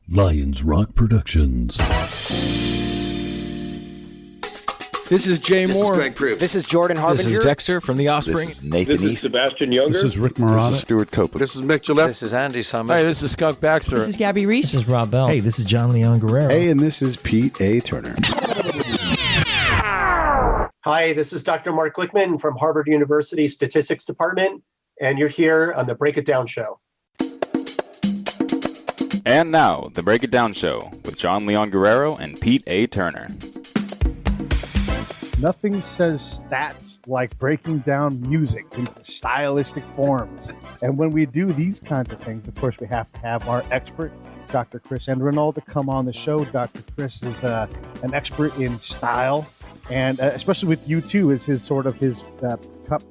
Lions Rock Productions. This is Jay This Moore. is Greg Proops. This is Jordan Harbinger. This is Dexter from The Offspring. This is Nathan This is East. Sebastian Younger. This is Rick Marotta. This is Stuart Copeland. This is Mick Gillette. This is Andy Summers. Hey, this is Skunk Baxter. This is Gabby Reese. This is Rob Bell. Hey, this is John Leon Guerrero. Hey, and this is Pete A. Turner. Hi, this is Dr. Mark Glickman from Harvard University Statistics Department, and you're here on the Break It Down Show. And now, the Break It Down Show with John Leon Guerrero and Pete A. Turner. Nothing says stats like breaking down music into stylistic forms. And when we do these kinds of things, of course, we have to have our expert, Dr. Chris Endrinal, to come on the show. Dr. Chris is an expert in style, and especially with U2 is his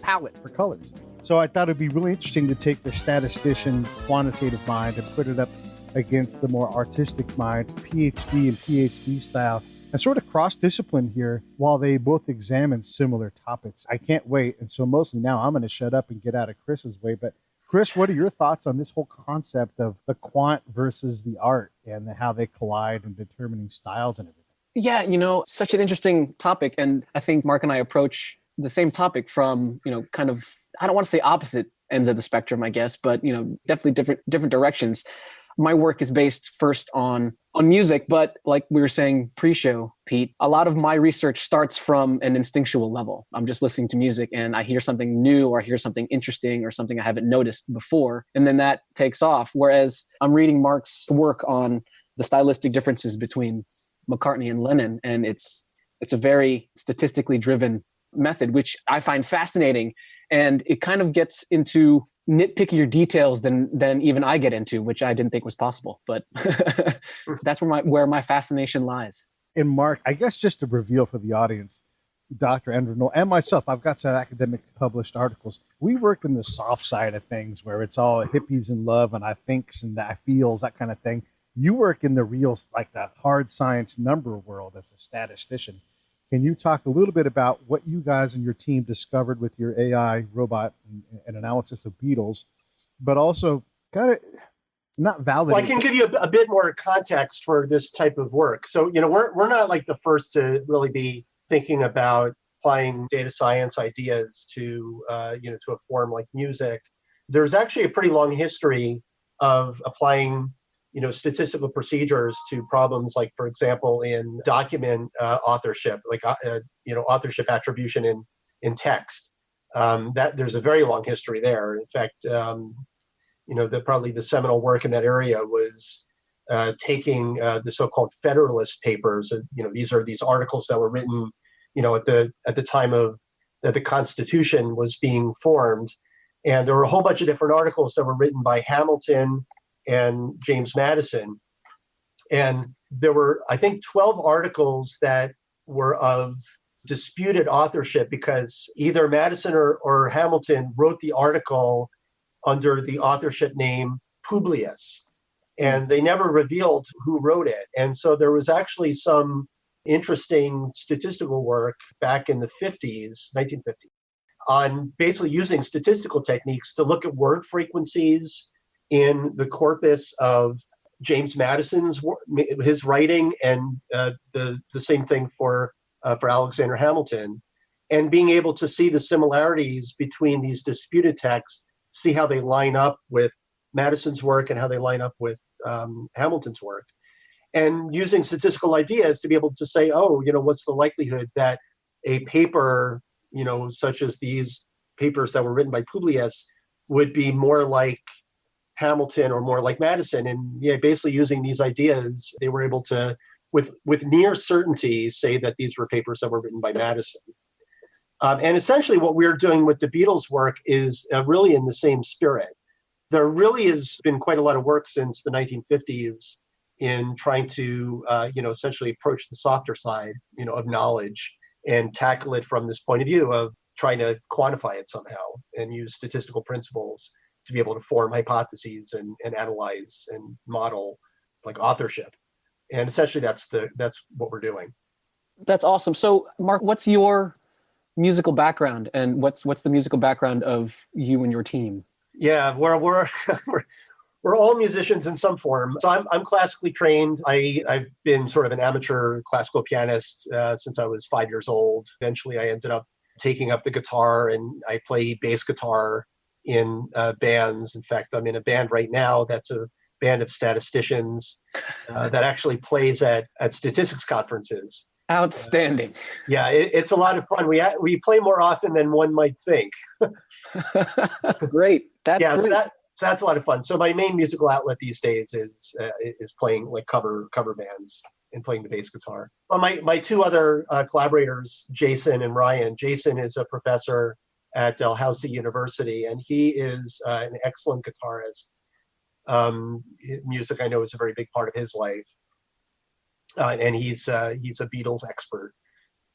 palette for colors. So I thought it'd be really interesting to take the statistician quantitative mind and put it up against the more artistic mind, PhD and PhD style, and sort of cross-discipline here while they both examine similar topics. I can't wait. And so mostly now I'm going to shut up and get out of Chris's way. But Chris, what are your thoughts on this whole concept of the quant versus the art and how they collide in determining styles and everything? Yeah, such an interesting topic. And I think Mark and I approach the same topic from, kind of, I don't want to say opposite ends of the spectrum, I guess, but, definitely different directions. My work is based first on music, but like we were saying pre-show, Pete, a lot of my research starts from an instinctual level. I'm just listening to music and I hear something new or I hear something interesting or something I haven't noticed before. And then that takes off. Whereas I'm reading Mark's work on the stylistic differences between McCartney and Lennon. And it's a very statistically driven method, which I find fascinating. And it kind of gets into nitpickier details than even I get into, which I didn't think was possible. But that's where my fascination lies. And Mark, I guess just to reveal for the audience, Dr. Endrinal and myself, I've got some academic published articles. We work in the soft side of things where it's all hippies and love and I thinks and I feels, that kind of thing. You work in the real, like the hard science number world as a statistician. Can you talk a little bit about what you guys and your team discovered with your AI robot and analysis of beatles, but also kind of not validate? Well, I can give you a bit more context for this type of work. So, we're not like the first to really be thinking about applying data science ideas to a form like music. There's actually a pretty long history of applying statistical procedures to problems like, for example, in document authorship, like, authorship attribution in text. That there's a very long history there. In fact, probably the seminal work in that area was taking the so-called Federalist Papers. These are these articles that were written, at the time of that the Constitution was being formed. And there were a whole bunch of different articles that were written by Hamilton and James Madison. And there were, I think, 12 articles that were of disputed authorship because either Madison or Hamilton wrote the article under the authorship name Publius, and they never revealed who wrote it. And so there was actually some interesting statistical work back in the 1950s, on basically using statistical techniques to look at word frequencies in the corpus of James Madison's his writing, and the same thing for Alexander Hamilton, and being able to see the similarities between these disputed texts, see how they line up with Madison's work and how they line up with Hamilton's work, and using statistical ideas to be able to say, what's the likelihood that a paper, such as these papers that were written by Publius, would be more like Hamilton or more like Madison. And basically using these ideas, they were able to, with near certainty, say that these were papers that were written by Madison. And essentially what we're doing with the Beatles work is really in the same spirit. There really has been quite a lot of work since the 1950s in trying to, essentially approach the softer side, of knowledge and tackle it from this point of view of trying to quantify it somehow and use statistical principles to be able to form hypotheses and analyze and model like authorship. And essentially that's what we're doing. That's awesome. So Mark, what's your musical background and what's the musical background of you and your team? Yeah, we're we're all musicians in some form. So I'm classically trained. I've been sort of an amateur classical pianist since I was 5 years old. Eventually, I ended up taking up the guitar, and I play bass guitar in bands. In fact, I'm in a band right now that's a band of statisticians that actually plays at statistics conferences. Outstanding. Yeah, it's a lot of fun. We play more often than one might think. Great. That's yeah, great. So that's a lot of fun. So my main musical outlet these days is playing like cover bands and playing the bass guitar. Well, my two other collaborators, Jason and Ryan. Jason is a professor at Dalhousie University, and he is an excellent guitarist. Music, I know, is a very big part of his life, and he's a Beatles expert.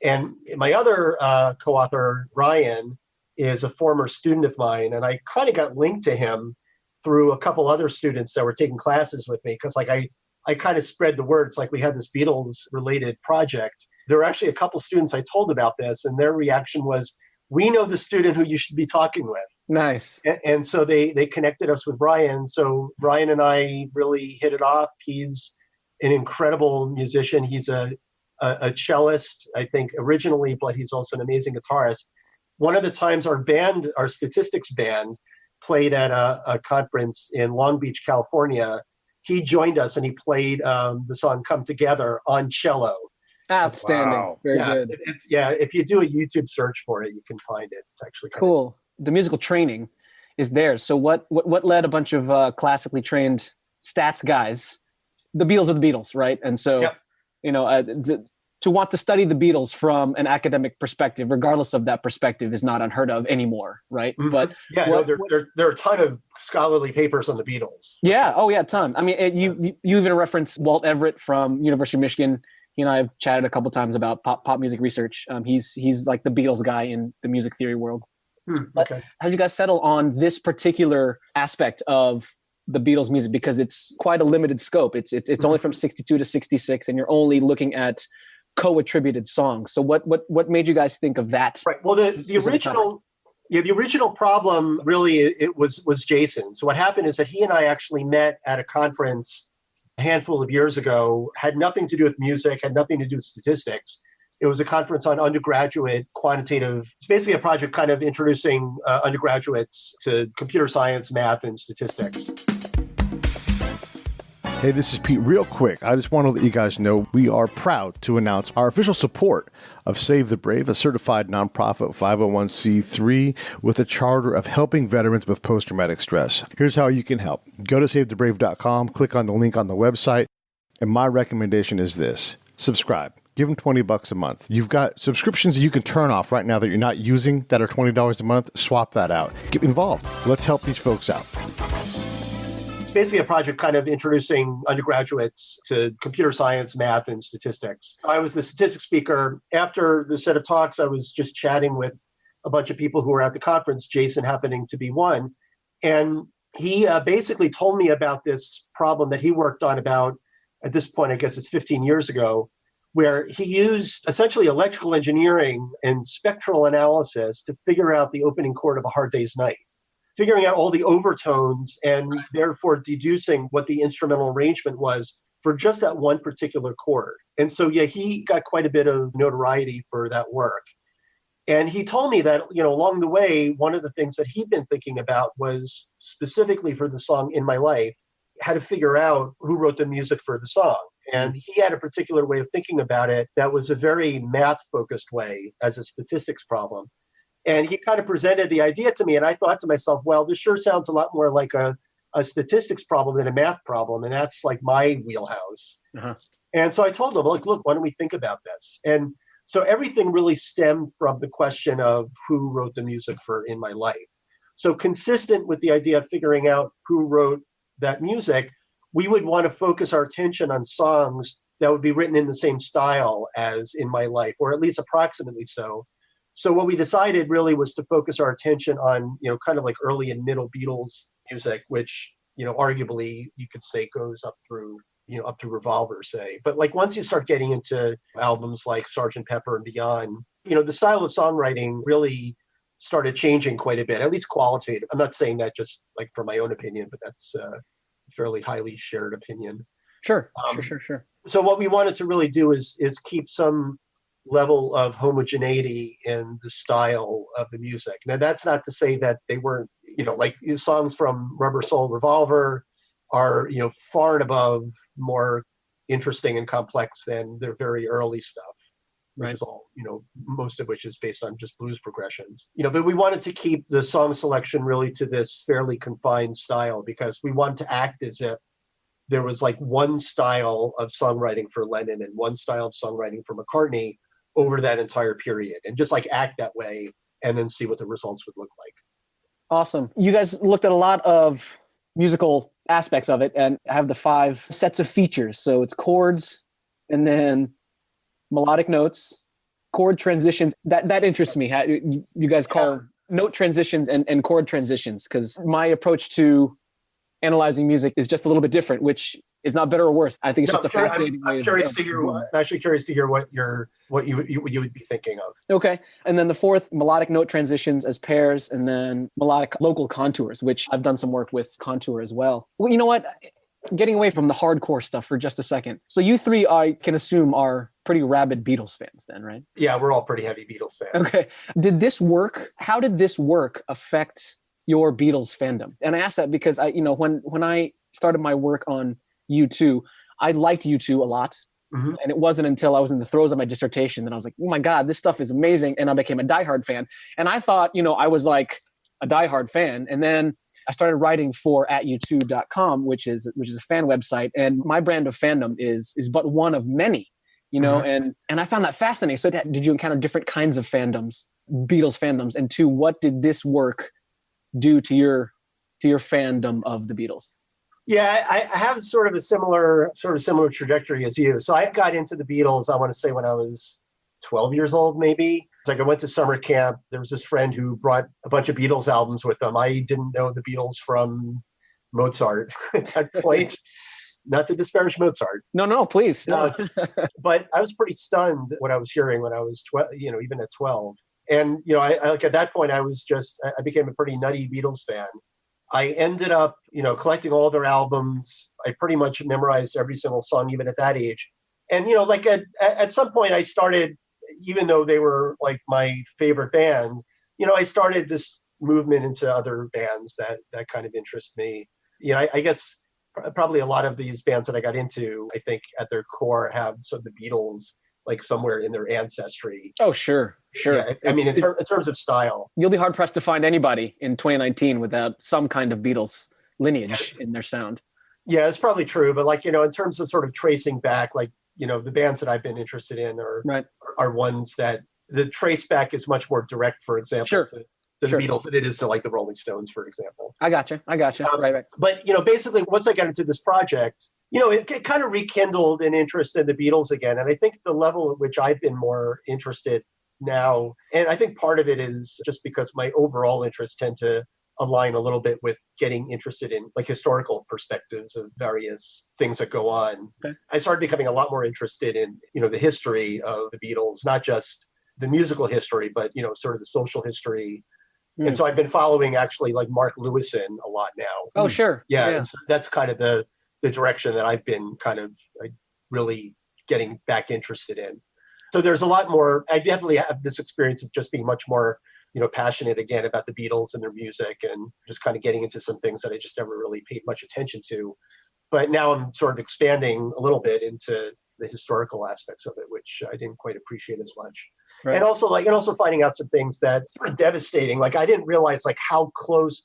And my other co-author, Ryan, is a former student of mine, and I kind of got linked to him through a couple other students that were taking classes with me, because like I kind of spread the word. It's like we had this Beatles related project. There were actually a couple students I told about this, and their reaction was, "We know the student who you should be talking with." Nice. And so they connected us with Ryan. So Ryan and I really hit it off. He's an incredible musician. He's a cellist, I think, originally, but he's also an amazing guitarist. One of the times our statistics band, played at a conference in Long Beach, California, he joined us and he played the song "Come Together" on cello. Outstanding. Wow. Very Yeah, good. If you do a YouTube search for it, you can find it. It's actually Cool. The musical training is there. So what led a bunch of classically trained stats guys? The Beatles are the Beatles, right? And so, Yep. To want to study the Beatles from an academic perspective, regardless of that perspective, is not unheard of anymore, right? Mhm. But Yeah, there are a ton of scholarly papers on the Beatles. yeah, oh yeah, ton. I mean, you even reference Walt Everett from University of Michigan. He and I have chatted a couple times about pop music research. He's like the Beatles guy in the music theory world. Okay. How did you guys settle on this particular aspect of the Beatles music? Because it's quite a limited scope. It's only from 62 to 66, and you're only looking at co-attributed songs. So what made you guys think of that? Right. Well, the original problem really it was Jason. So what happened is that he and I actually met at a conference a handful of years ago. Had nothing to do with music. Had nothing to do with statistics. It was a conference on undergraduate quantitative. It's basically a project kind of introducing undergraduates to computer science, math, and statistics. Hey, this is Pete. Real quick, I just want to let you guys know we are proud to announce our official support of Save the Brave, a certified nonprofit 501c3 with a charter of helping veterans with post-traumatic stress. Here's how you can help. Go to savethebrave.com, click on the link on the website, and my recommendation is this. Subscribe. Give them $20 a month. You've got subscriptions that you can turn off right now that you're not using that are $20 a month. Swap that out. Get involved. Let's help these folks out. It's basically a project kind of introducing undergraduates to computer science, math, and statistics. I was the statistics speaker. After the set of talks, I was just chatting with a bunch of people who were at the conference, Jason happening to be one. And he basically told me about this problem that he worked on about, at this point, I guess it's 15 years ago, where he used essentially electrical engineering and spectral analysis to figure out the opening chord of A Hard Day's Night, figuring out all the overtones and therefore deducing what the instrumental arrangement was for just that one particular chord. And so, yeah, he got quite a bit of notoriety for that work. And he told me that, along the way, one of the things that he'd been thinking about was specifically for the song In My Life, how to figure out who wrote the music for the song. And he had a particular way of thinking about it that was a very math-focused way as a statistics problem. And he kind of presented the idea to me, and I thought to myself, well, this sure sounds a lot more like a statistics problem than a math problem, and that's like my wheelhouse. Uh-huh. And so I told him, look, why don't we think about this? And so everything really stemmed from the question of who wrote the music for In My Life. So consistent with the idea of figuring out who wrote that music, we would want to focus our attention on songs that would be written in the same style as In My Life, or at least approximately so. So what we decided really was to focus our attention on, kind of like early and middle Beatles music, which, arguably you could say goes up through Revolver, say. But like once you start getting into albums like Sgt. Pepper and beyond, the style of songwriting really started changing quite a bit, at least qualitative. I'm not saying that just like for my own opinion, but that's fairly highly shared opinion. Sure. So what we wanted to really do is keep some level of homogeneity in the style of the music. Now, that's not to say that they weren't, like songs from Rubber Soul Revolver are, far and above more interesting and complex than their very early stuff, which Right. is all, most of which is based on just blues progressions. But we wanted to keep the song selection really to this fairly confined style because we wanted to act as if there was like one style of songwriting for Lennon and one style of songwriting for McCartney over that entire period, and just like act that way and then see what the results would look like. Awesome. You guys looked at a lot of musical aspects of it, and I have the 5 sets of features. So it's chords, and then melodic notes, chord transitions. That interests me. How you guys call note transitions and chord transitions, because my approach to analyzing music is just a little bit different, which is not better or worse. I think it's just a fascinating way. I'm curious to hear. I'm actually curious to hear what you would be thinking of. Okay, and then the 4th, melodic note transitions as pairs, and then melodic local contours, which I've done some work with contour as well. Well, you know what? Getting away from the hardcore stuff for just a second. So you 3, I can assume, are pretty rabid Beatles fans then, right? Yeah, we're all pretty heavy Beatles fans. Okay. How did this work affect your Beatles fandom? And I ask that because when I started my work on U2, I liked U2 a lot. Mm-hmm. And it wasn't until I was in the throes of my dissertation that I was like, oh my God, this stuff is amazing. And I became a diehard fan. And I thought, I was like a diehard fan. And then I started writing for @u2.com, which is a fan website. And my brand of fandom is but one of many, Mm-hmm. and I found that fascinating. So did you encounter different kinds of fandoms, Beatles fandoms? And 2, what did this work do to your fandom of the Beatles? Yeah, I have sort of a similar trajectory as you. So I got into the Beatles, I want to say when I was 12 years old, maybe. Like I went to summer camp. There was this friend who brought a bunch of Beatles albums with them. I didn't know the Beatles from Mozart at that point. Not to disparage Mozart. No, please. No. But I was pretty stunned what I was hearing when I was 12, even at 12. And, I like at that point, I became a pretty nutty Beatles fan. I ended up, collecting all their albums. I pretty much memorized every single song, even at that age. And, like at some point I started, even though they were like my favorite band, I started this movement into other bands that kind of interest me. I guess probably a lot of these bands that I got into, I think at their core have some of the Beatles like somewhere in their ancestry. Oh, sure. Yeah, I mean, in terms of style. You'll be hard pressed to find anybody in 2019 without some kind of Beatles lineage in their sound. Yeah, it's probably true. But like, in terms of sort of tracing back, like, the bands that I've been interested in are ones that the trace back is much more direct, for example, to the Beatles than it is to like the Rolling Stones, for example. I gotcha. Right. But, basically once I got into this project, it kind of rekindled an interest in the Beatles again. And I think the level at which I've been more interested now, and I think part of it is just because my overall interests tend to align a little bit with getting interested in like historical perspectives of various things that go on. Okay. I started becoming a lot more interested in, the history of the Beatles, not just the musical history, but, sort of the social history. And so I've been following actually like Mark Lewison a lot now. Oh, sure. Yeah. And so that's kind of the direction that I've been kind of like really getting back interested in. So there's a lot more. I definitely have this experience of just being much more, passionate again about the Beatles and their music, and just kind of getting into some things that I just never really paid much attention to. But now I'm sort of expanding a little bit into the historical aspects of it, which I didn't quite appreciate as much. Right. And also finding out some things that are devastating. Like I didn't realize like how close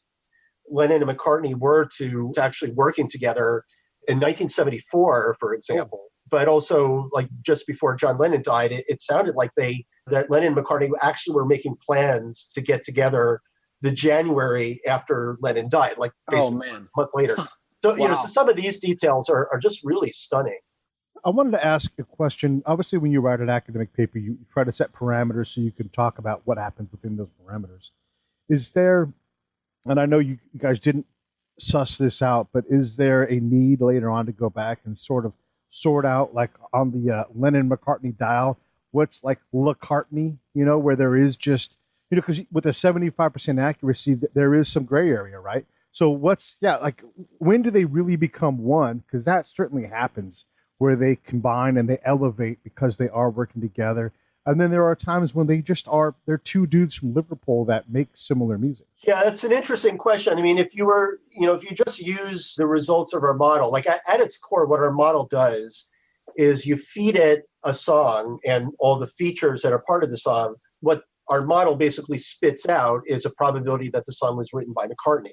Lennon and McCartney were to actually working together in 1974, for example. Oh. But also like just before John Lennon died, it sounded like that Lennon and McCartney actually were making plans to get together the January after Lennon died, like basically a month later. So, wow. So some of these details are just really stunning. I wanted to ask a question. Obviously, when you write an academic paper, you try to set parameters so you can talk about what happens within those parameters. Is there, and I know you guys didn't suss this out, but is there a need later on to go back and sort of sort out, like on the Lennon-McCartney dial, what's like LaCartney, where there is just, because with a 75% accuracy, there is some gray area, right? So like when do they really become one? Because that certainly happens where they combine and they elevate because they are working together. And then there are times when they're two dudes from Liverpool that make similar music. Yeah, that's an interesting question. I mean, if you just use the results of our model, like at its core, what our model does is you feed it a song and all the features that are part of the song. What our model basically spits out is a probability that the song was written by McCartney.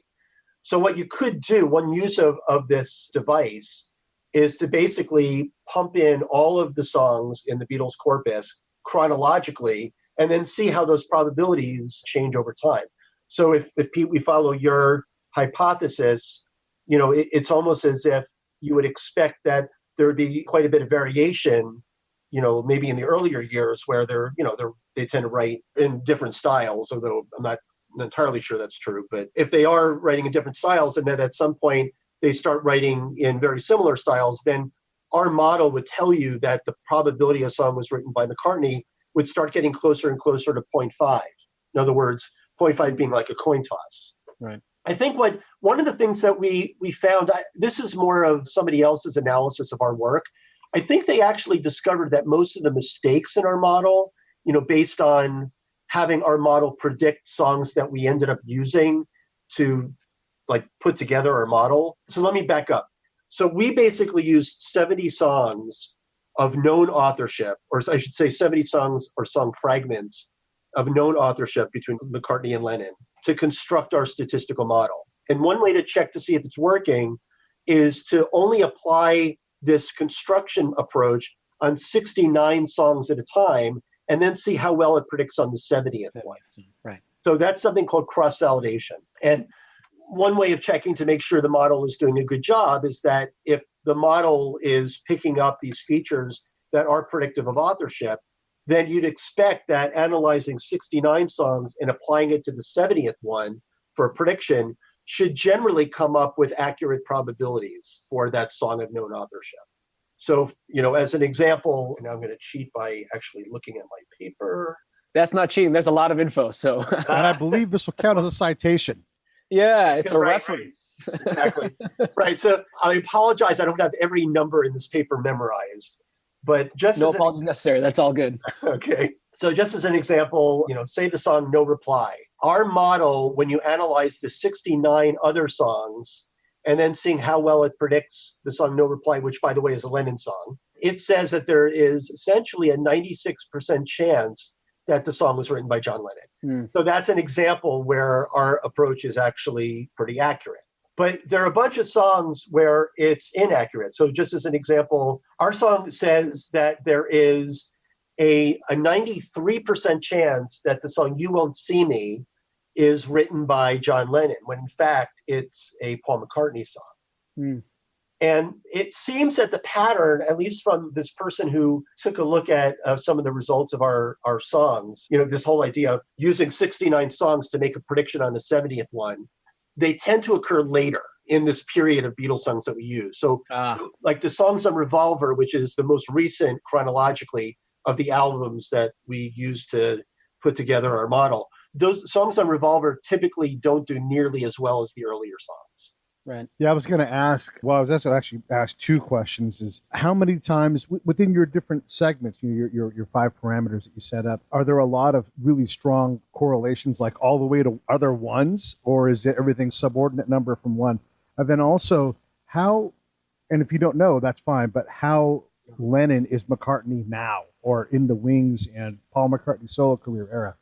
So what you could do, one use of this device, is to basically pump in all of the songs in the Beatles corpus chronologically, and then see how those probabilities change over time. So if Pete, we follow your hypothesis, it's almost as if you would expect that there would be quite a bit of variation, maybe in the earlier years where they tend to write in different styles, although I'm not entirely sure that's true. But if they are writing in different styles and then at some point they start writing in very similar styles, then our model would tell you that the probability a song was written by McCartney would start getting closer and closer to 0.5. In other words, 0.5 being like a coin toss. Right. I think one of the things that we found, this is more of somebody else's analysis of our work. I think they actually discovered that most of the mistakes in our model, based on having our model predict songs that we ended up using to like put together our model. So let me back up. So we basically used 70 songs of known authorship, or I should say 70 songs or song fragments of known authorship between McCartney and Lennon to construct our statistical model. And one way to check to see if it's working is to only apply this construction approach on 69 songs at a time, and then see how well it predicts on the 70th one. Right. So that's something called cross-validation. And one way of checking to make sure the model is doing a good job is that if the model is picking up these features that are predictive of authorship, then you'd expect that analyzing 69 songs and applying it to the 70th one for a prediction should generally come up with accurate probabilities for that song of known authorship. So, as an example, and I'm going to cheat by actually looking at my paper. That's not cheating. There's a lot of info. So, and I believe this will count as a citation. Yeah, it's a Right, reference. Right. Exactly. Right. So I apologize. I don't have every number in this paper memorized, but just no apologies necessary. That's all good. Okay. So just as an example, say the song No Reply. Our model, when you analyze the 69 other songs and then seeing how well it predicts the song No Reply, which by the way is a Lennon song, it says that there is essentially a 96% chance that the song was written by John Lennon. So that's an example where our approach is actually pretty accurate. But there are a bunch of songs where it's inaccurate. So just as an example, our song says that there is a 93% chance that the song You Won't See Me is written by John Lennon, when in fact it's a Paul McCartney song. And it seems that the pattern, at least from this person who took a look at some of the results of our songs, this whole idea of using 69 songs to make a prediction on the 70th one, they tend to occur later in this period of Beatles songs that we use. So like the songs on Revolver, which is the most recent chronologically of the albums that we use to put together our model, those songs on Revolver typically don't do nearly as well as the earlier songs. Right. Yeah, I was going to ask, well, I was actually asked two questions, is how many times within your different segments, your 5 parameters that you set up, are there a lot of really strong correlations, like all the way to other ones, or is it everything subordinate number from one? And then also how, and if you don't know, that's fine, but how Lennon is McCartney now, or in the Wings and Paul McCartney's solo career era?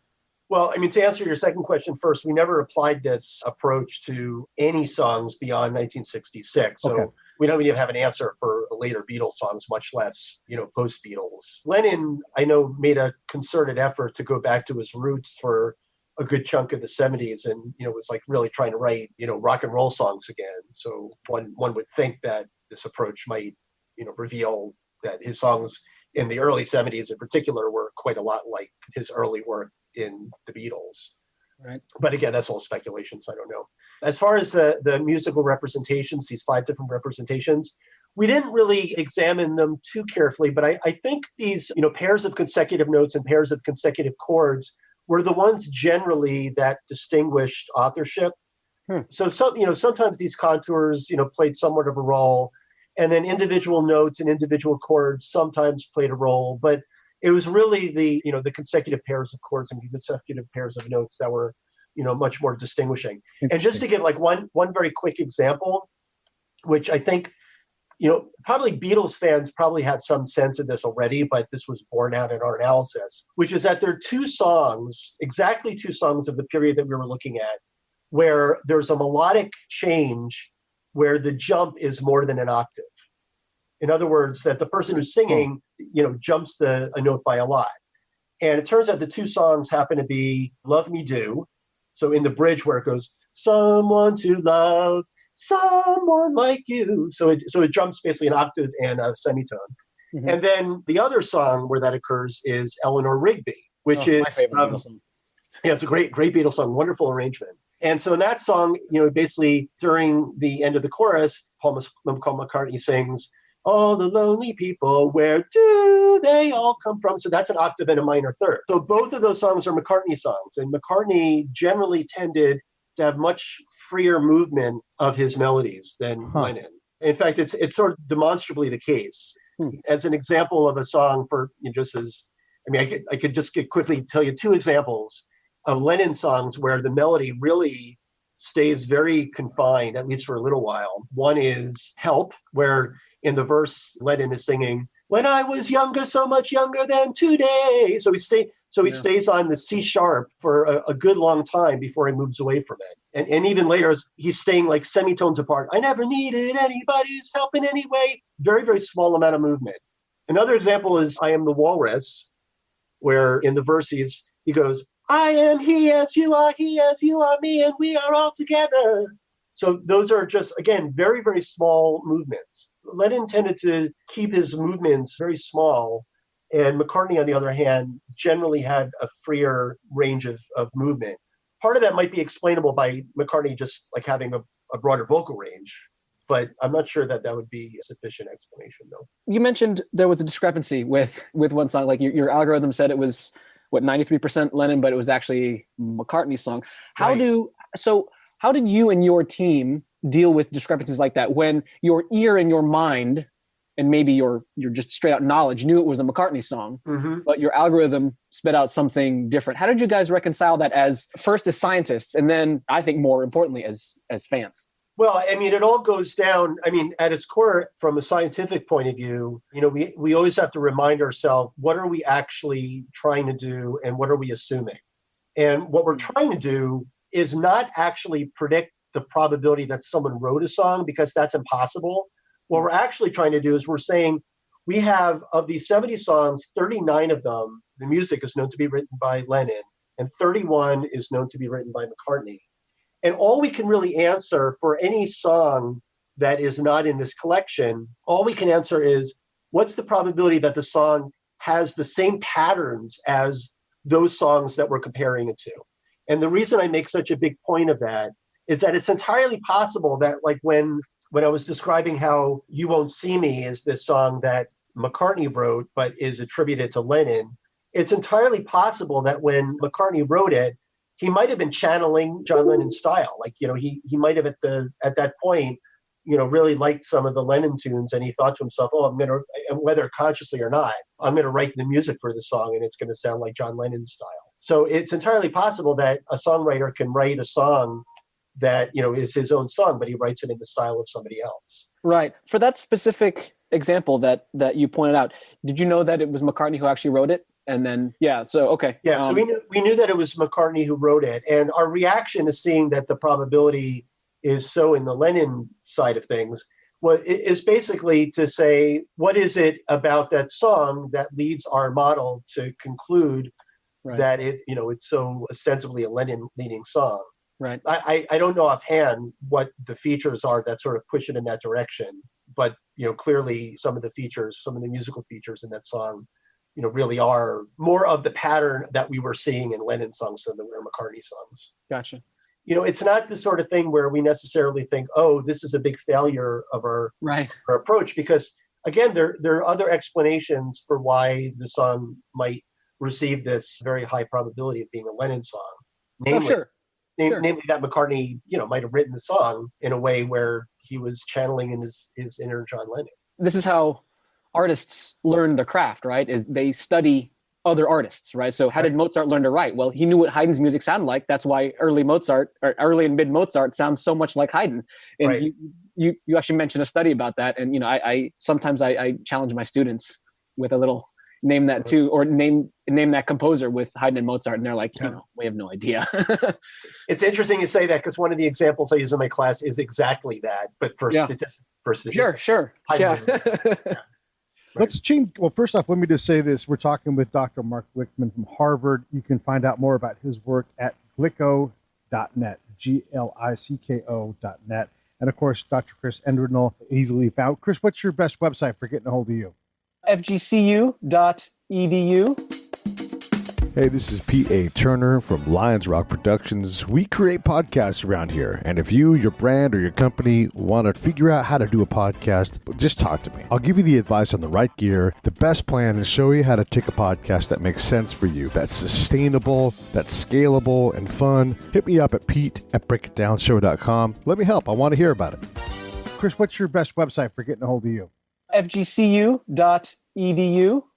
Well, I mean, to answer your second question first, we never applied this approach to any songs beyond 1966. So Okay. we don't even have an answer for the later Beatles songs, much less, post-Beatles. Lennon, I know, made a concerted effort to go back to his roots for a good chunk of the 70s and, was like really trying to write, rock and roll songs again. So one would think that this approach might, reveal that his songs in the early 70s in particular were quite a lot like his early work in the Beatles. Right. But again, that's all speculation, so I don't know. As far as the musical representations, these 5 different representations, we didn't really examine them too carefully, but I think these, pairs of consecutive notes and pairs of consecutive chords were the ones generally that distinguished authorship. So sometimes these contours, played somewhat of a role, and then individual notes and individual chords sometimes played a role, but it was really the consecutive pairs of chords and consecutive pairs of notes that were, much more distinguishing. And just to give like one very quick example, which I think, probably Beatles fans probably had some sense of this already, but this was borne out in our analysis, which is that there are exactly two songs of the period that we were looking at, where there's a melodic change where the jump is more than an octave. In other words, that the person who's singing, jumps a note by a lot. And it turns out the two songs happen to be Love Me Do. So in the bridge where it goes, someone to love, someone like you. So it jumps basically an octave and a semitone. Mm-hmm. And then the other song where that occurs is Eleanor Rigby, which is my favorite Beatles song. Yeah, it's a great Beatles song, wonderful arrangement. And so in that song, basically during the end of the chorus, Paul McCartney sings, all the lonely people, where do they all come from? So that's an octave and a minor third. So both of those songs are McCartney songs. And McCartney generally tended to have much freer movement of his melodies than Lennon. In fact, it's sort of demonstrably the case. As an example of a song I could just quickly tell you two examples of Lennon songs where the melody really stays very confined, at least for a little while. One is Help, where in the verse, Lennon is singing, when I was younger, so much younger than today. So he stays on the C sharp for a good long time before he moves away from it. And even later, he's staying like semitones apart. I never needed anybody's help in any way. Very, very small amount of movement. Another example is I Am the Walrus, where in the verse he goes, I am he as you are me, and we are all together. So those are just, again, very, very small movements. Lennon tended to keep his movements very small, and McCartney, on the other hand, generally had a freer range of movement. Part of that might be explainable by McCartney just like having a broader vocal range, but I'm not sure that would be a sufficient explanation, though. You mentioned there was a discrepancy with one song, like your algorithm said it was, 93% Lennon, but it was actually McCartney's song. How did you and your team deal with discrepancies like that when your ear and your mind, and maybe your just straight out knowledge, knew it was a McCartney song, but your algorithm spit out something different? How did you guys reconcile that as scientists, and then I think more importantly as fans? Well, it all goes down, at its core, from a scientific point of view, we always have to remind ourselves, what are we actually trying to do and what are we assuming? And what we're trying to do is not actually predict the probability that someone wrote a song, because that's impossible. What we're actually trying to do is we're saying we have, of these 70 songs, 39 of them, the music is known to be written by Lennon, and 31 is known to be written by McCartney. And all we can really answer for any song that is not in this collection, all we can answer is, what's the probability that the song has the same patterns as those songs that we're comparing it to? And the reason I make such a big point of that is that it's entirely possible that, like when I was describing how You Won't See Me is this song that McCartney wrote but is attributed to Lennon, it's entirely possible that when McCartney wrote it, he might have been channeling John Lennon's style. Like, he might have at that point, really liked some of the Lennon tunes, and he thought to himself, oh, I'm going to, whether consciously or not, I'm going to write the music for the song and it's going to sound like John Lennon's style. So it's entirely possible that a songwriter can write a song that, is his own song, but he writes it in the style of somebody else. Right. For that specific example that you pointed out, did you know that it was McCartney who actually wrote it? And then, okay. Yeah, so we knew that it was McCartney who wrote it. And our reaction is seeing that the probability is so in the Lennon side of things, is basically to say, what is it about that song that leads our model to conclude that it's so ostensibly a Lennon-leaning song? Right. I don't know offhand what the features are that sort of push it in that direction, but clearly some of the musical features in that song really are more of the pattern that we were seeing in Lennon songs than they were McCartney songs. Gotcha. It's not the sort of thing where we necessarily think, oh, this is a big failure of our approach, because again, there are other explanations for why the song might receive this very high probability of being a Lennon song. Namely, namely that McCartney, might have written the song in a way where he was channeling in his inner John Lennon. This is how artists learn their craft, right? Is they study other artists, right? So how did Mozart learn to write? Well, he knew what Haydn's music sounded like. That's why early and mid Mozart sounds so much like Haydn. And you actually mentioned a study about that. And I sometimes challenge my students with a little name that too, or name that composer with Haydn and Mozart, and they're like, we have no idea. It's interesting you say that, because one of the examples I use in my class is exactly that, but for statistics. Sure. Yeah. Let's change. Well, first off, let me just say this. We're talking with Dr. Mark Glickman from Harvard. You can find out more about his work at glicko.net, GLICKO.net. And of course, Dr. Chris Endrinal, easily found. Chris, what's your best website for getting a hold of you? fgcu.edu. Hey, this is P.A. Turner from Lions Rock Productions. We create podcasts around here. And if you, your brand, or your company want to figure out how to do a podcast, just talk to me. I'll give you the advice on the right gear, the best plan, and show you how to take a podcast that makes sense for you, that's sustainable, that's scalable, and fun. Hit me up at pete@breakitdownshow.com. Let me help. I want to hear about it. Chris, what's your best website for getting a hold of you? fgcu.edu.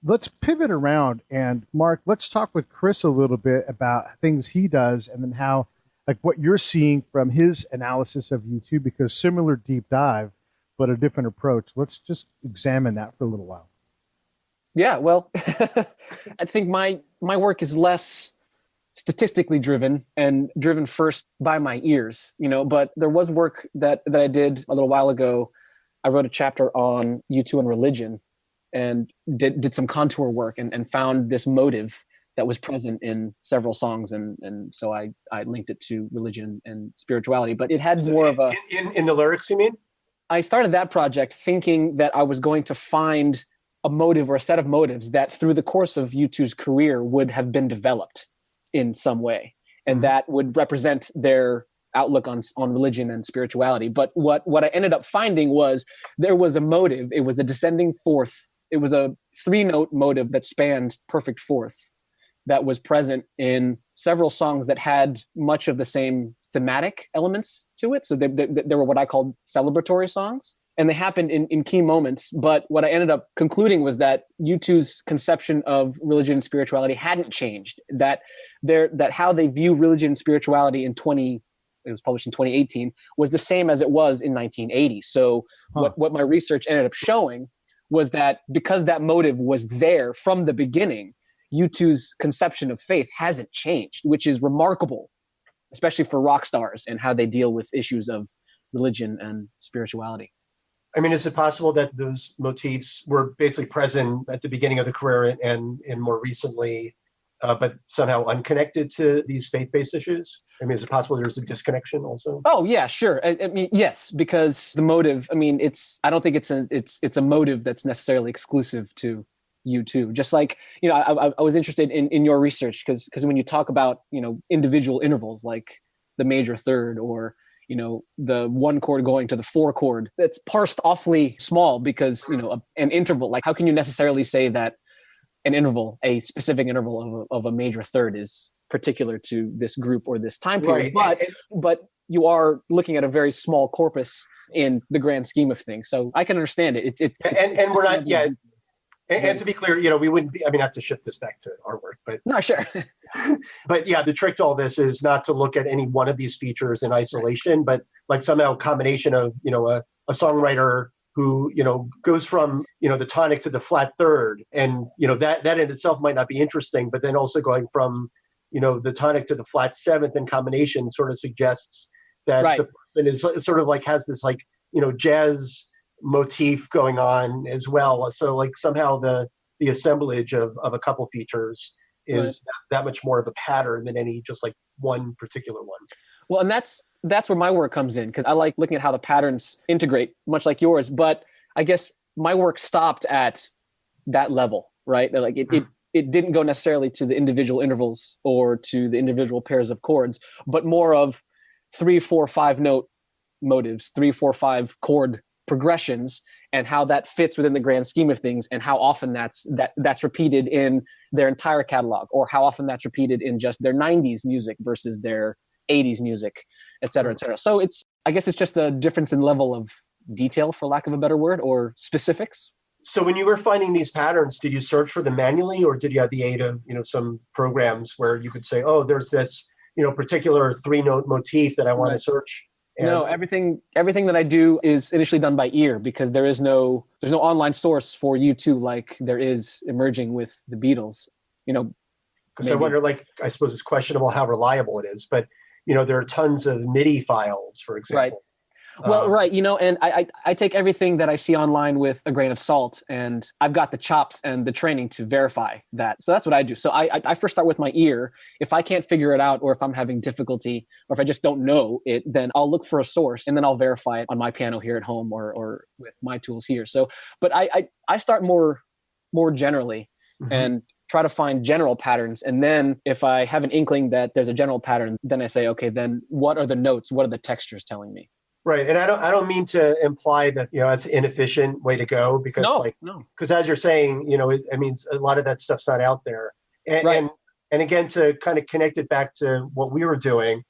Let's pivot around, and Mark, let's talk with Chris a little bit about things he does, and then how, like, what you're seeing from his analysis of U2, because similar deep dive, but a different approach. Let's just examine that for a little while. Yeah, well, I think my work is less statistically driven and driven first by my ears, but there was work that I did a little while ago. I wrote a chapter on U2 and religion, and did some contour work and found this motive that was present in several songs. And so I linked it to religion and spirituality, but it had more of a... In the lyrics, you mean? I started that project thinking that I was going to find a motive or a set of motives that through the course of U2's career would have been developed in some way. And that would represent their outlook on religion and spirituality. But what I ended up finding was there was a motive. It was a descending fourth. It was a 3-note motive that spanned perfect fourth that was present in several songs that had much of the same thematic elements to it. So they were what I called celebratory songs, and they happened in key moments. But what I ended up concluding was that U2's conception of religion and spirituality hadn't changed, that how they view religion and spirituality it was published in 2018, was the same as it was in 1980. So what my research ended up showing was that because that motive was there from the beginning, U2's conception of faith hasn't changed, which is remarkable, especially for rock stars and how they deal with issues of religion and spirituality. I mean, is it possible that those motifs were basically present at the beginning of the career and more recently, but somehow unconnected to these faith-based issues? I mean, is it possible there's a disconnection also? Oh, yeah, sure. I mean, yes, because the motive, I mean, I don't think it's a motive that's necessarily exclusive to U2. Just like, I was interested in your research because when you talk about, individual intervals like the major third or, the 1 chord going to the 4 chord, that's parsed awfully small because, an interval, like how can you necessarily say that an interval, a specific interval of a major third is particular to this group or this time period, right. But you are looking at a very small corpus in the grand scheme of things. So I can understand it. And we're not yet. And to be clear, we wouldn't be, not to shift this back to our work, but no, sure. But yeah, the trick to all this is not to look at any one of these features in isolation, but like somehow a combination of, a songwriter who, goes from, the tonic to the flat third. And, that in itself might not be interesting, but then also going from, the tonic to the flat seventh in combination sort of suggests that the person is sort of like has this like, jazz motif going on as well. So like somehow the assemblage of a couple features is that much more of a pattern than any just like one particular one. Well, and that's where my work comes in, because I like looking at how the patterns integrate, much like yours. But I guess my work stopped at that level, right? Like it didn't go necessarily to the individual intervals or to the individual pairs of chords, but more of 3, 4, 5 note motives, 3, 4, 5 chord progressions, and how that fits within the grand scheme of things, and how often that's repeated in their entire catalog, or how often that's repeated in just their 90s music versus their 80s music, et cetera, et cetera. So I guess it's just a difference in level of detail, for lack of a better word, or specifics. So when you were finding these patterns, did you search for them manually, or did you have the aid of, some programs where you could say, oh, there's this, particular 3-note motif that I want to search? No, everything that I do is initially done by ear, because there's no online source for U2 like there is emerging with the Beatles. Because I wonder, I suppose it's questionable how reliable it is, but there are tons of MIDI files, for example. Right. Well, right, and I take everything that I see online with a grain of salt, and I've got the chops and the training to verify that. So that's what I do. So I first start with my ear. If I can't figure it out, or if I'm having difficulty, or if I just don't know it, then I'll look for a source, and then I'll verify it on my piano here at home or with my tools here. So, but I start more generally, and try to find general patterns. And then if I have an inkling that there's a general pattern, then I say, okay, then what are the notes? What are the textures telling me? Right. And I don't mean to imply that, it's an inefficient way to go, because because as you're saying, it means a lot of that stuff's not out there. And again, to kind of connect it back to what we were doing,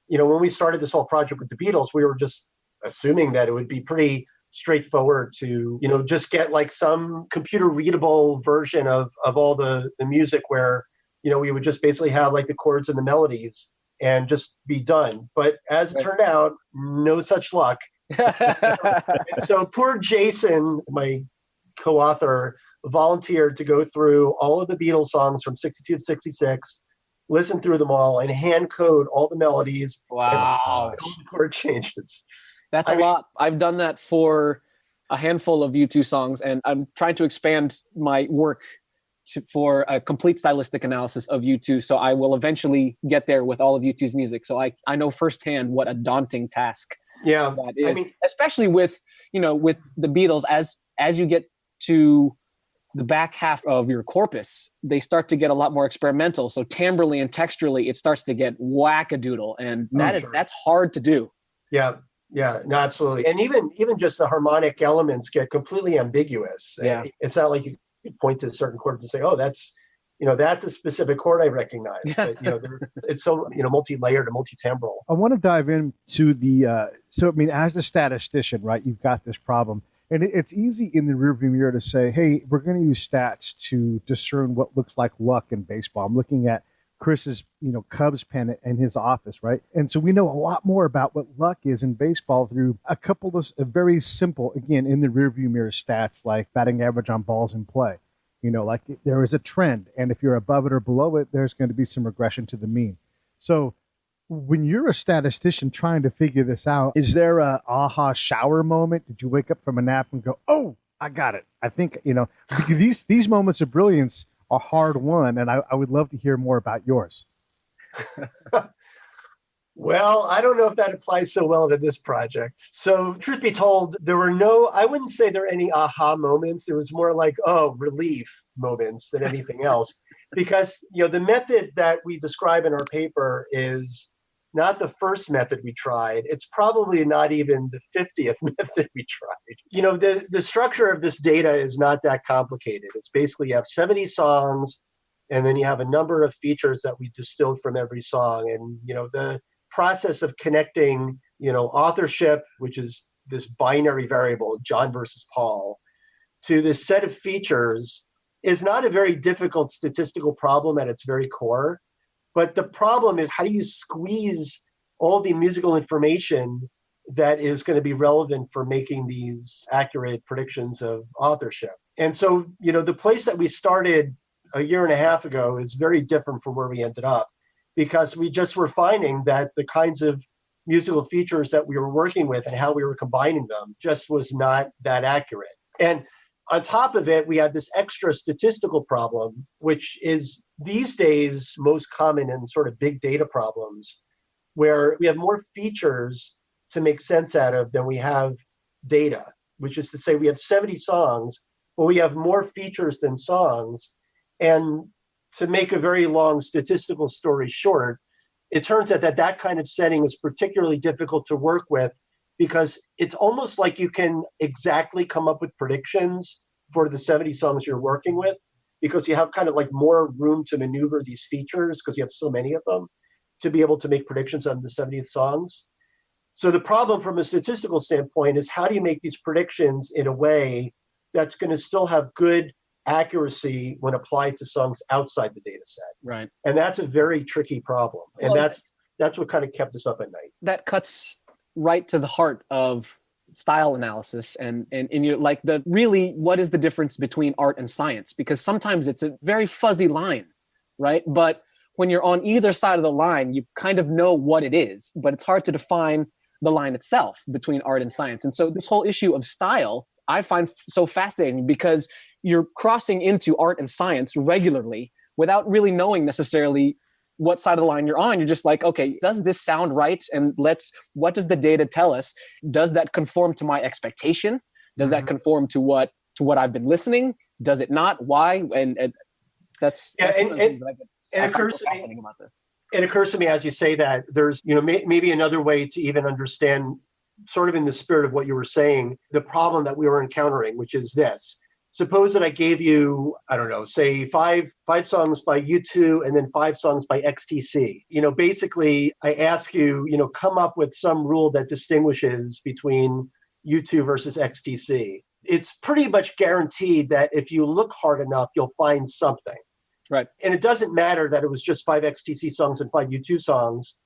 when we started this whole project with the Beatles, we were just assuming that it would be pretty straightforward to, just get some computer readable version of all the music where, we would just basically have the chords and the melodies and just be done. But as it turned out, no such luck. So poor Jason, my co-author, volunteered to go through all of the Beatles songs from 62 to 66, listen through them all, and hand code all the melodies. Wow. And all the chord changes. That's a lot. I've done that for a handful of U2 songs, and I'm trying to expand my work for a complete stylistic analysis of U2. So I will eventually get there with all of U2's music. So I know firsthand what a daunting task that is, especially with the Beatles. As you get to the back half of your corpus, they start to get a lot more experimental. So timbrally and texturally, it starts to get wackadoodle, and that's hard to do. Yeah. Yeah, no, absolutely. And even just the harmonic elements get completely ambiguous. Yeah. It's not like you point to certain chords and say, oh, that's a specific chord I recognize. But, it's so, multi-layered and multi-timbral. I want to dive into as a statistician, right, you've got this problem. And it's easy in the rearview mirror to say, hey, we're going to use stats to discern what looks like luck in baseball. I'm looking at Chris's, Cubs pen in his office, right? And so we know a lot more about what luck is in baseball through a couple of very simple, again, in the rearview mirror stats, like batting average on balls in play. There is a trend, and if you're above it or below it, there's going to be some regression to the mean. So when you're a statistician trying to figure this out, is there a aha shower moment? Did you wake up from a nap and go, oh, I got it? I think, because these moments of brilliance are hard won, and I would love to hear more about yours. Well, I don't know if that applies so well to this project. So truth be told, I wouldn't say there are any aha moments. It was more like, relief moments than anything else. Because, the method that we describe in our paper is not the first method we tried. It's probably not even the 50th method we tried. The structure of this data is not that complicated. It's basically you have 70 songs, and then you have a number of features that we distilled from every song. And, the process of connecting, authorship, which is this binary variable, John versus Paul, to this set of features is not a very difficult statistical problem at its very core. But the problem is, how do you squeeze all the musical information that is going to be relevant for making these accurate predictions of authorship? And so, the place that we started a year and a half ago is very different from where we ended up, because we just were finding that the kinds of musical features that we were working with and how we were combining them just was not that accurate. And on top of it, we had this extra statistical problem, which is these days most common in sort of big data problems, where we have more features to make sense out of than we have data, which is to say we have 70 songs, but we have more features than songs. And to make a very long statistical story short, it turns out that kind of setting is particularly difficult to work with, because it's almost like you can exactly come up with predictions for the 70 songs you're working with, because you have kind of like more room to maneuver these features because you have so many of them. to be able to make predictions on the 70th songs. So the problem from a statistical standpoint is how do you make these predictions in a way that's going to still have good accuracy when applied to songs outside the data set? Right. And that's a very tricky problem. And Well, that's what kind of kept us up at night. that cuts right to the heart of style analysis and you're like the really what is the difference between art and science, because sometimes it's a very fuzzy line, right? But when you're on either side of the line, you kind of know what it is, but it's hard to define the line itself between art and science. And so this whole issue of style I find so fascinating, because you're crossing into art and science regularly without really knowing necessarily what side of the line you're on. You're just like, okay, does this sound right? And what does the data tell us? Does that conform to my expectation? Does that conform to what I've been listening? Does it not? Why? And that's one of the things that I find so fascinating about this. It occurs to me as you say that there's, maybe another way to even understand, sort of in the spirit of what you were saying, the problem that we were encountering, which is this. Suppose that I gave you, I don't know, say five songs by U2 and then 5 songs by XTC. Basically, I ask you, come up with some rule that distinguishes between U2 versus XTC. It's pretty much guaranteed that if you look hard enough, you'll find something. Right. And it doesn't matter that it was just 5 XTC songs and 5 U2 songs.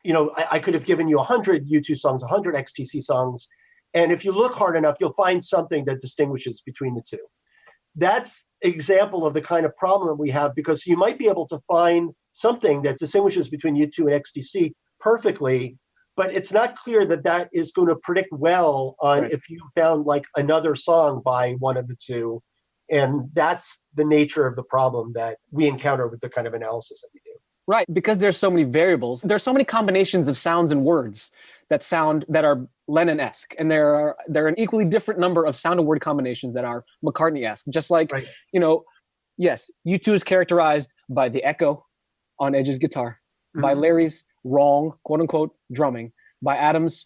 I could have given you 100 U2 songs, 100 XTC songs. And if you look hard enough, you'll find something that distinguishes between the two. That's an example of the kind of problem that we have, because you might be able to find something that distinguishes between U2 and XTC perfectly, but it's not clear that that is going to predict well on if you found like another song by one of the two. And that's the nature of the problem that we encounter with the kind of analysis that we do. Right, because there's so many variables. There's so many combinations of sounds and words that are Lennon-esque, and there are an equally different number of sound and word combinations that are McCartney-esque. Just like, yes, U2 is characterized by the echo on Edge's guitar, by Larry's wrong, quote unquote, drumming, by Adam's,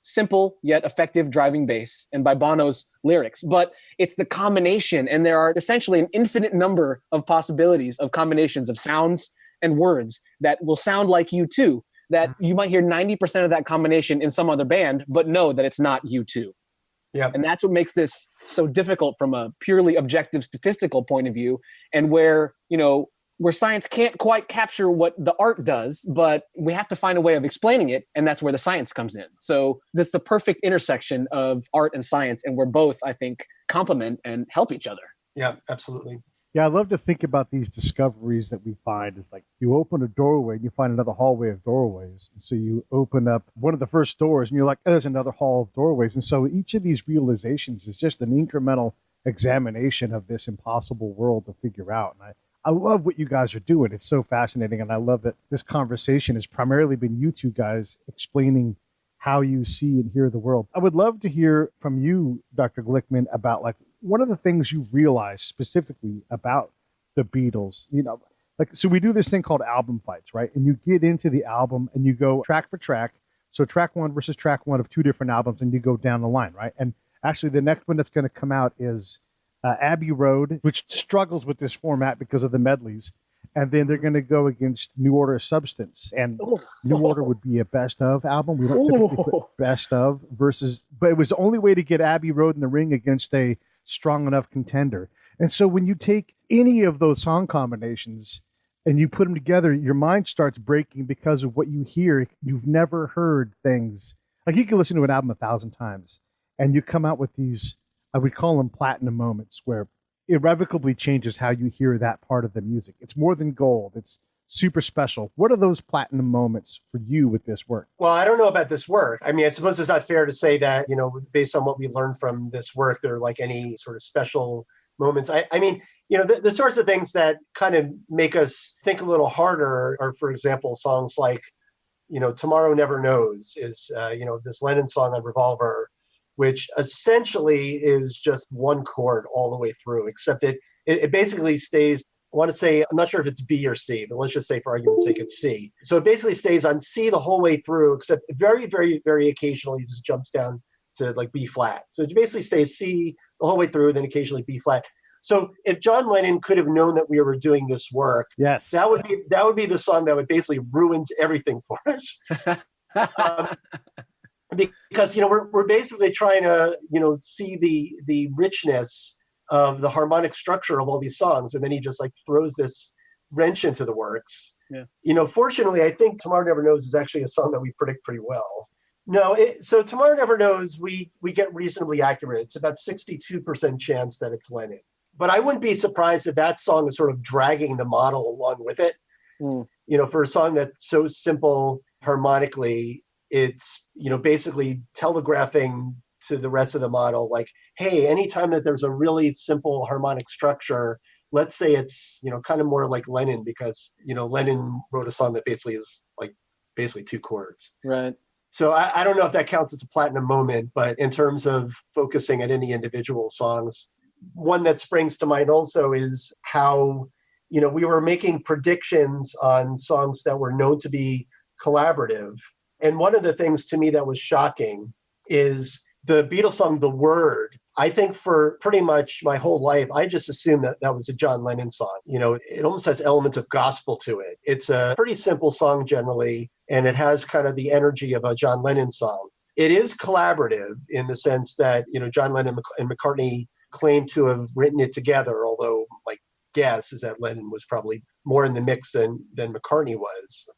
simple yet effective driving bass, and by Bono's lyrics. But it's the combination, and there are essentially an infinite number of possibilities of combinations of sounds and words that will sound like U2, that you might hear 90% of that combination in some other band, but know that it's not U2. Yeah. And that's what makes this so difficult from a purely objective statistical point of view, and where science can't quite capture what the art does, but we have to find a way of explaining it, and that's where the science comes in. So this is a perfect intersection of art and science, and where both, I think, complement and help each other. Yeah, absolutely. Yeah, I love to think about these discoveries that we find. It's like you open a doorway and you find another hallway of doorways. And so you open up one of the first doors and you're like, oh, there's another hall of doorways. And so each of these realizations is just an incremental examination of this impossible world to figure out. And I love what you guys are doing. It's so fascinating. And I love that this conversation has primarily been you two guys explaining how you see and hear the world. I would love to hear from you, Dr. Glickman, about like one of the things you've realized specifically about the Beatles. So we do this thing called album fights, right? And you get into the album and you go track for track. So track 1 versus track 1 of 2 different albums, and you go down the line, right? And actually the next one that's going to come out is Abbey Road, which struggles with this format because of the medleys. And then they're going to go against New Order of Substance. And New Order would be a best of album. We don't typically put best of versus, but it was the only way to get Abbey Road in the ring against a strong enough contender. And so when you take any of those song combinations and you put them together, your mind starts breaking because of what you hear. You've never heard things. Like you can listen to an album 1,000 times and you come out with these, I would call them platinum moments, where irrevocably changes how you hear that part of the music. It's more than gold. It's super special. What are those platinum moments for you with this work? Well, I don't know about this work. I mean, I suppose it's not fair to say that, based on what we learned from this work, there are like any sort of special moments. I mean, the sorts of things that kind of make us think a little harder are, for example, songs like, Tomorrow Never Knows is, this Lennon song on Revolver, which essentially is just one chord all the way through, except it basically stays, I want to say, I'm not sure if it's B or C, but let's just say for argument's sake, it's C. So it basically stays on C the whole way through, except very, very, very occasionally just jumps down to like B flat. So it basically stays C the whole way through, then occasionally B flat. So if John Lennon could have known that we were doing this work, Yes. that would be the song that would basically ruins everything for us. Because we're basically trying to see the richness of the harmonic structure of all these songs, and then he just like throws this wrench into the works. Yeah. Fortunately, I think Tomorrow Never Knows is actually a song that we predict pretty well. No, so Tomorrow Never Knows, we get reasonably accurate. It's about 62% chance that it's Lennon. But I wouldn't be surprised if that song is sort of dragging the model along with it. For a song that's so simple harmonically, it's, basically telegraphing to the rest of the model, like, hey, anytime that there's a really simple harmonic structure, let's say it's, kind of more like Lennon, because, Lennon wrote a song that basically is like basically two chords. Right. So I don't know if that counts as a platinum moment, but in terms of focusing at any individual songs, one that springs to mind also is how, we were making predictions on songs that were known to be collaborative. And one of the things to me that was shocking is the Beatles song, The Word. I think for pretty much my whole life, I just assumed that that was a John Lennon song. It almost has elements of gospel to it. It's a pretty simple song generally, and it has kind of the energy of a John Lennon song. It is collaborative in the sense that, John Lennon and McCartney claim to have written it together, although my guess is that Lennon was probably more in the mix than McCartney was.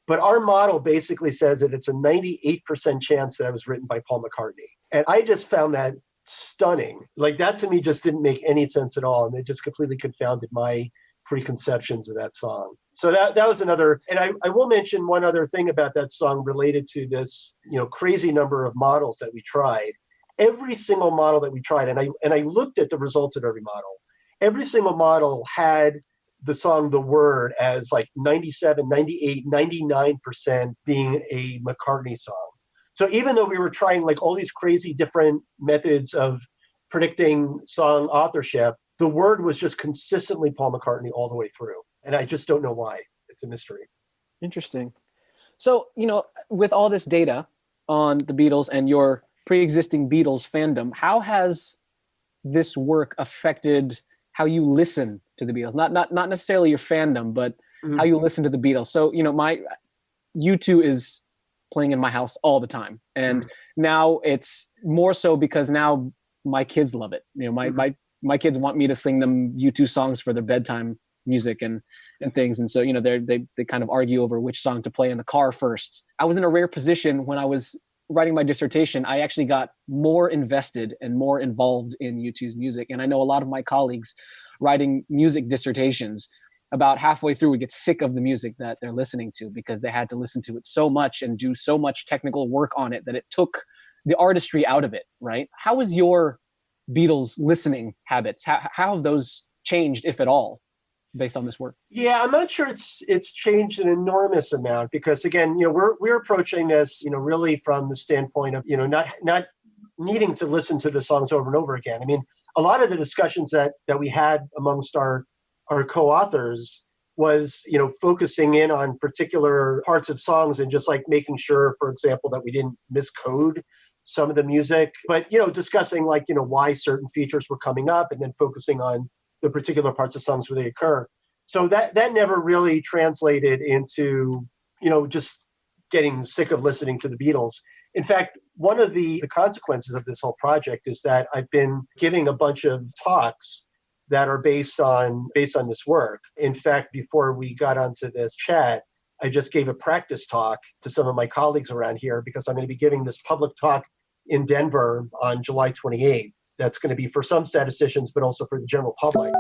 But our model basically says that it's a 98% chance that it was written by Paul McCartney. And I just found that stunning. Like, that to me just didn't make any sense at all. And it just completely confounded my preconceptions of that song. So that was another, and I will mention one other thing about that song related to this, crazy number of models that we tried. Every single model that we tried, and I looked at the results of every model. Every single model had the song The Word as like 97, 98, 99% being a McCartney song. So even though we were trying like all these crazy different methods of predicting song authorship, The Word was just consistently Paul McCartney all the way through. And I just don't know why. It's a mystery. Interesting. So, with all this data on the Beatles and your pre-existing Beatles fandom, how has this work affected how you listen to the Beatles? Not necessarily your fandom, but how you listen to the Beatles. So, my U2 is playing in my house all the time. And now it's more so because now my kids love it. My kids want me to sing them U2 songs for their bedtime music and things. And so, they kind of argue over which song to play in the car first. I was in a rare position when I was writing my dissertation. I actually got more invested and more involved in U2's music. And I know a lot of my colleagues writing music dissertations, about halfway through, we get sick of the music that they're listening to because they had to listen to it so much and do so much technical work on it that it took the artistry out of it, right? How is your Beatles listening habits? How have those changed, if at all, based on this work? Yeah, I'm not sure it's changed an enormous amount because, again, we're approaching this, really from the standpoint of, not needing to listen to the songs over and over again. I mean, a lot of the discussions that we had amongst our co-authors was, focusing in on particular parts of songs and just like making sure, for example, that we didn't miscode some of the music, but, discussing like, why certain features were coming up and then focusing on the particular parts of songs where they occur. So that never really translated into, just getting sick of listening to the Beatles. In fact, one of the consequences of this whole project is that I've been giving a bunch of talks that are based on this work. In fact, before we got onto this chat, I just gave a practice talk to some of my colleagues around here because I'm going to be giving this public talk in Denver on July 28th. That's going to be for some statisticians, but also for the general public.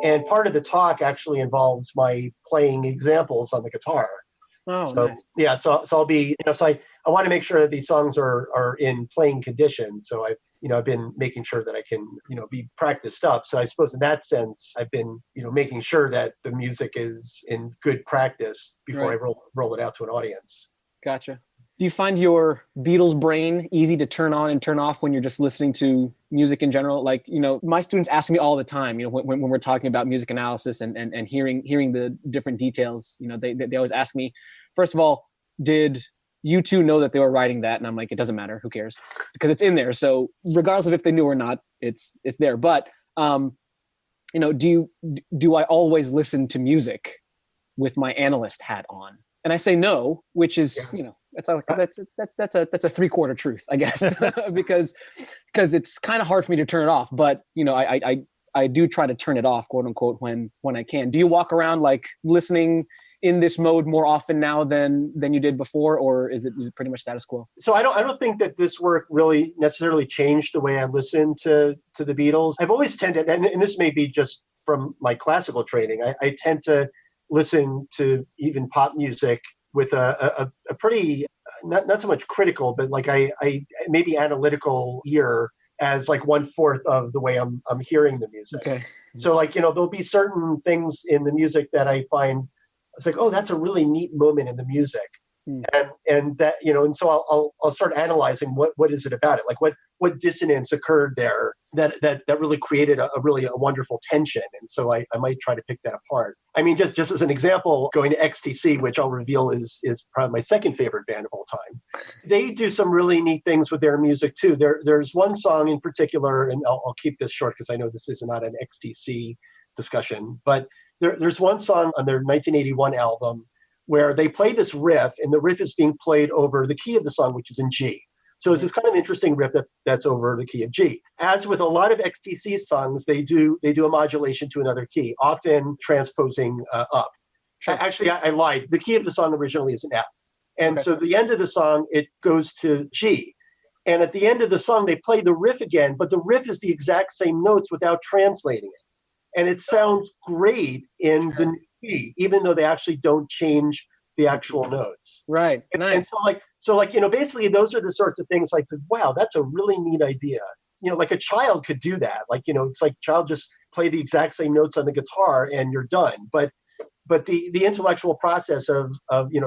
And part of the talk actually involves my playing examples on the guitar. Oh, so, nice. Yeah, so I'll be, so I want to make sure that these songs are in playing condition. So I've been making sure that I can, be practiced up. So I suppose in that sense, I've been, making sure that the music is in good practice before Right. I roll it out to an audience. Gotcha. Do you find your Beatles brain easy to turn on and turn off when you're just listening to music in general? Like, my students ask me all the time, when we're talking about music analysis and hearing the different details, they always ask me, first of all, did U2 know that they were writing that? And I'm like, it doesn't matter. Who cares? Because it's in there. So regardless of if they knew or not, it's there. But do I always listen to music with my analyst hat on? And I say no, which is, that's a 3/4 truth, I guess, because it's kind of hard for me to turn it off. But I do try to turn it off, quote unquote, when I can. Do you walk around like listening in this mode more often now than you did before, or is it pretty much status quo? So I don't think that this work really necessarily changed the way I listen to the Beatles. I've always tended, and this may be just from my classical training, I tend to listen to even pop music with a pretty, not so much critical, but like I maybe analytical ear as like 1/4 of the way I'm hearing the music. Okay. So like, there'll be certain things in the music that I find, it's like, oh, that's a really neat moment in the music. And that, and so I'll start analyzing what is it about it? Like what dissonance occurred there that really created a wonderful tension. And so I might try to pick that apart. I mean, just as an example, going to XTC, which I'll reveal is probably my second favorite band of all time. They do some really neat things with their music too. There's one song in particular, and I'll keep this short because I know this is not an XTC discussion, but there's one song on their 1981 album where they play this riff, and the riff is being played over the key of the song, which is in G. So it's this kind of interesting riff that's over the key of G. As with a lot of XTC songs, they do a modulation to another key, often transposing up. Sure. Actually, I lied. The key of the song originally is an F. And so at the end of the song, it goes to G. And at the end of the song, they play the riff again, but the riff is the exact same notes without translating it. And it sounds great in the new key, even though they actually don't change the actual notes. Right. Nice. And so basically those are the sorts of things like, wow, that's a really neat idea. Like a child could do that. Like, it's like child just play the exact same notes on the guitar and you're done. But the intellectual process of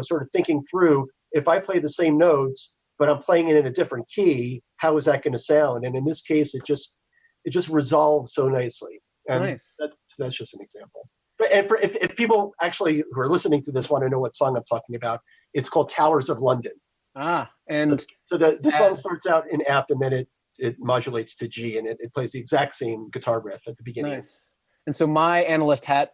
sort of thinking through, if I play the same notes, but I'm playing it in a different key, how is that going to sound? And in this case, it just resolves so nicely. And nice. That's just an example. And if people actually who are listening to this want to know what song I'm talking about, it's called Towers of London. And so the song starts out in F and then it modulates to G, and it plays the exact same guitar riff at the beginning. Nice. And so my analyst hat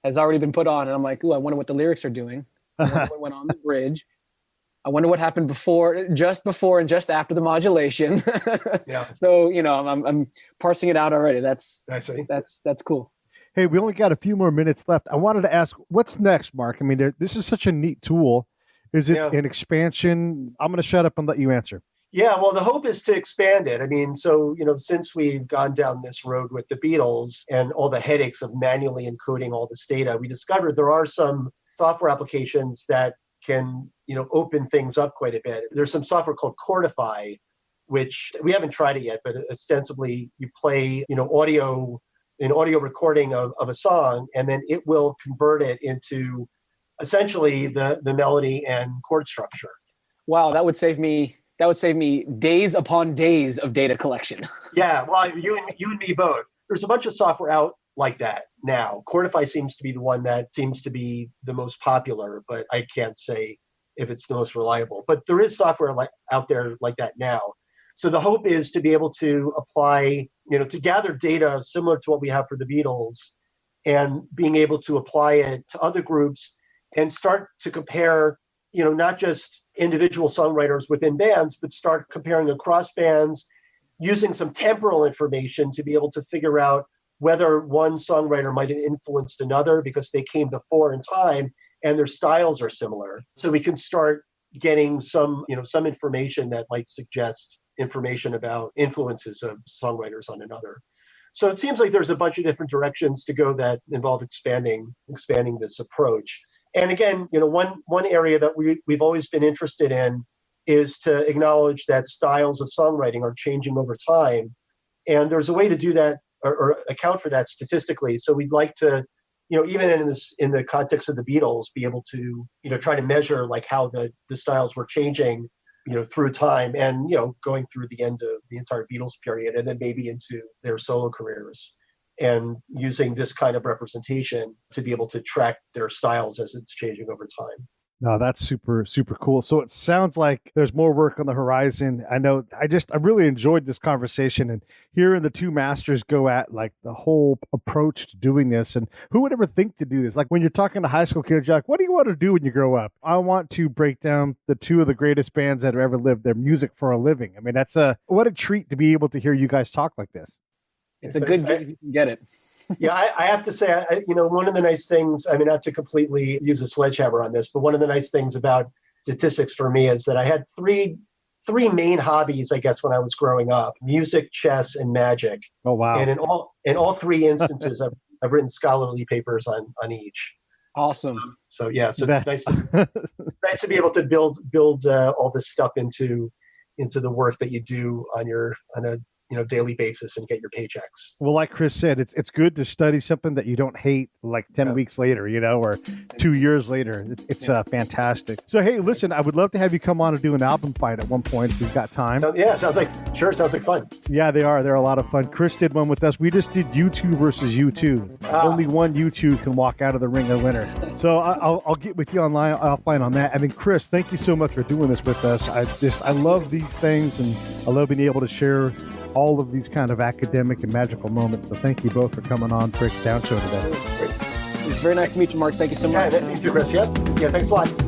has already been put on, and I'm like, ooh, I wonder what the lyrics are doing. I wonder what went on the bridge. I wonder what happened before and just after the modulation. Yeah. So I'm parsing it out already. That's cool. Hey, we only got a few more minutes left. I wanted to ask, what's next, Mark? I mean, this is such a neat tool. Is it an expansion? I'm going to shut up and let you answer. Yeah, well, the hope is to expand it. I mean, so, since we've gone down this road with the Beatles and all the headaches of manually encoding all this data, we discovered there are some software applications that can, open things up quite a bit. There's some software called Chordify, which we haven't tried it yet, but ostensibly you play, an audio recording of a song, and then it will convert it into essentially the melody and chord structure. Wow, that would save me days upon days of data collection. Yeah, well, you and me both. There's a bunch of software out like that now. Chordify seems to be the one that seems to be the most popular, but I can't say if it's the most reliable. But there is software out there like that now. So the hope is to be able to apply, to gather data similar to what we have for the Beatles, and being able to apply it to other groups and start to compare, not just individual songwriters within bands, but start comparing across bands, using some temporal information to be able to figure out whether one songwriter might have influenced another because they came before in time and their styles are similar. So we can start getting some information that might suggest information about influences of songwriters on another. So it seems like there's a bunch of different directions to go that involve expanding this approach. And again, one area that we've always been interested in is to acknowledge that styles of songwriting are changing over time. And there's a way to do that or account for that statistically. So we'd like to, even in the context of the Beatles, be able to, try to measure like how the styles were changing, through time and, going through the end of the entire Beatles period and then maybe into their solo careers, and using this kind of representation to be able to track their styles as it's changing over time. No, that's super, super cool. So it sounds like there's more work on the horizon. I know I really enjoyed this conversation and hearing the two masters go at like the whole approach to doing this. And who would ever think to do this? Like when you're talking to high school kids, you're like, what do you want to do when you grow up? I want to break down the two of the greatest bands that have ever lived, their music for a living. I mean, what a treat to be able to hear you guys talk like this. It's a good gig if you can get it. Yeah, I have to say, one of the nice things, I mean, not to completely use a sledgehammer on this, but one of the nice things about statistics for me is that I had three main hobbies, I guess, when I was growing up: music, chess, and magic. Oh, wow. And in all three instances, I've written scholarly papers on each. Awesome. So it's nice to be able to build all this stuff into the work that you do on a daily basis and get your paychecks. Well, like Chris said, it's good to study something that you don't hate like 10 weeks later, or 2 years later. It's fantastic. So, hey, listen, I would love to have you come on and do an album fight at one point if we've got time. Sounds like fun. Yeah, they are. They're a lot of fun. Chris did one with us. We just did U2 versus U2. Only one U2 can walk out of the ring a winner. So I'll get with you offline on that. I mean, Chris, thank you so much for doing this with us. I love these things, and I love being able to share all of these kind of academic and magical moments. So thank you both for coming on Break It Down Show today. It's very nice to meet you, Mark. Thank you so much. Yeah, nice to meet you, Chris. Yeah, thanks a lot.